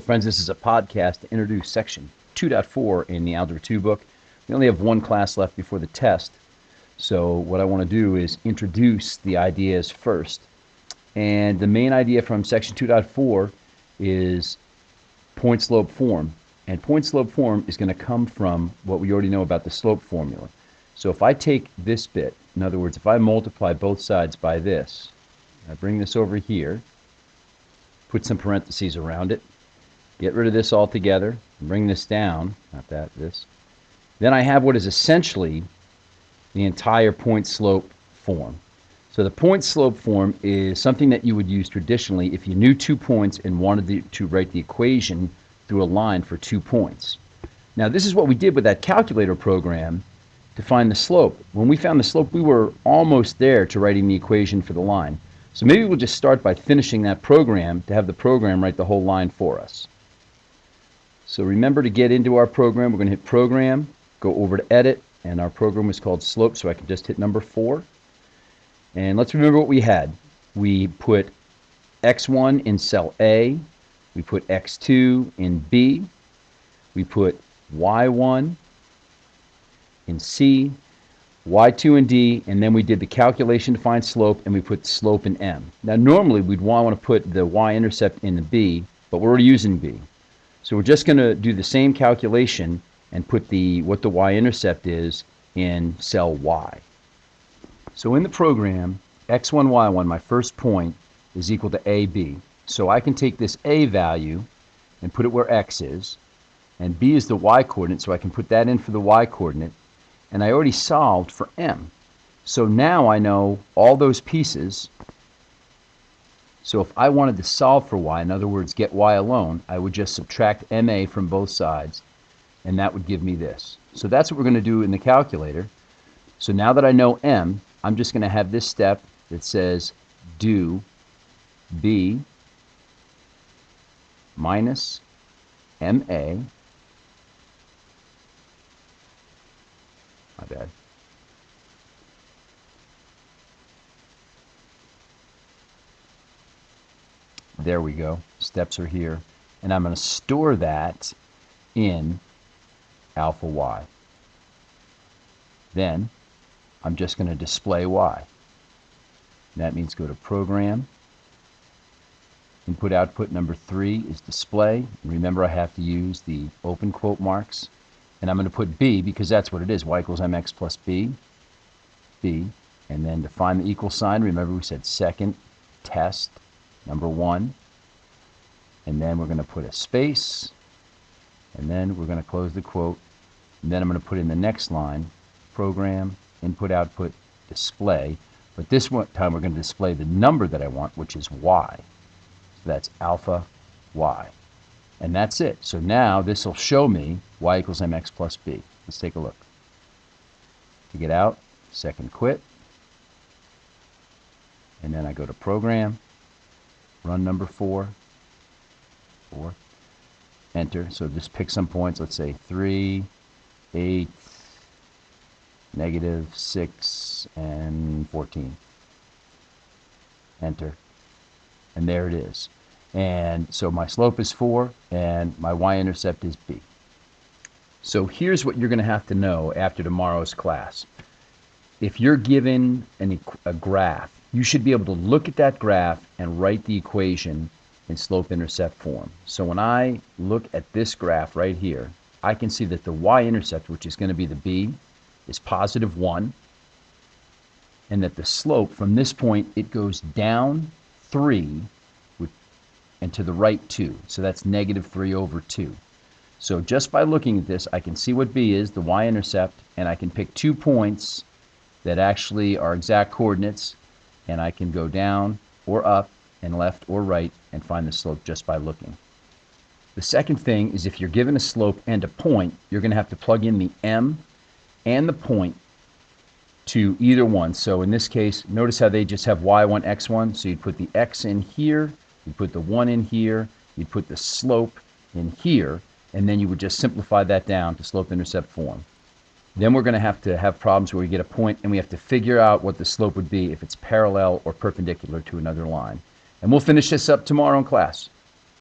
Friends, this is a podcast to introduce section 2.4 in the Algebra 2 book. We only have one class left before the test, so what I want to do is introduce the ideas first. And the main idea from section 2.4 is point-slope form. And point-slope form is going to come from what we already know about the slope formula. So if I take this bit, in other words, if I multiply both sides by this, I bring this over here, put some parentheses around it, get rid of this altogether, bring this down, not that, this. Then I have what is essentially the entire point-slope form. So the point-slope form is something that you would use traditionally if you knew 2 points and wanted to write the equation through a line for 2 points. Now this is what we did with that calculator program to find the slope. When we found the slope, we were almost there to writing the equation for the line. So maybe we'll just start by finishing that program to have the program write the whole line for us. So remember, to get into our program, we're going to hit Program, go over to Edit, and our program was called Slope, so I can just hit number 4. And let's remember what we had. We put x1 in cell A, we put x2 in B, we put y1 in C, y2 in D, and then we did the calculation to find slope, and we put slope in M. Now normally we'd want to put the y-intercept in the B, but we're already using B. So we're just going to do the same calculation and put what the y-intercept is in cell Y. So in the program, x1, y1, my first point, is equal to AB. So I can take this A value and put it where x is, and B is the y coordinate, so I can put that in for the y coordinate, and I already solved for M. So now I know all those pieces. So if I wanted to solve for y, in other words, get y alone, I would just subtract MA from both sides, and that would give me this. So that's what we're going to do in the calculator. So now that I know M, I'm just going to have this step that says do B minus MA, my bad, there we go, steps are here, and I'm going to store that in alpha y. Then I'm just going to display y. And that means go to Program, Input Output number 3 is Display. And remember, I have to use the open quote marks, and I'm going to put b because that's what it is, y equals mx plus b, and then to find the equal sign, remember we said second test number 1, and then we're going to put a space, and then we're going to close the quote, and then I'm going to put in the next line, Program, Input Output, Display, but this one time we're going to display the number that I want, which is y. So that's alpha y, and that's it. So now this will show me y equals mx plus b. Let's take a look. To get out, second quit, and then I go to Program, run number 4, enter. So just pick some points, let's say 3, 8, negative 6, and 14. Enter. And there it is. And so my slope is 4, and my y-intercept is b. So here's what you're going to have to know after tomorrow's class. If you're given a graph, you should be able to look at that graph and write the equation in slope-intercept form. So when I look at this graph right here, I can see that the y-intercept, which is going to be the b, is positive 1, and that the slope from this point, it goes down 3 and to the right 2. So that's negative 3 over 2. So just by looking at this, I can see what b is, the y-intercept, and I can pick 2 points that actually are exact coordinates, and I can go down or up and left or right and find the slope just by looking. The second thing is, if you're given a slope and a point, you're going to have to plug in the m and the point to either one. So in this case, notice how they just have y1, x1. So you'd put the x in here, you'd put the 1 in here, you'd put the slope in here, and then you would just simplify that down to slope-intercept form. Then we're going to have problems where we get a point and we have to figure out what the slope would be if it's parallel or perpendicular to another line. And we'll finish this up tomorrow in class.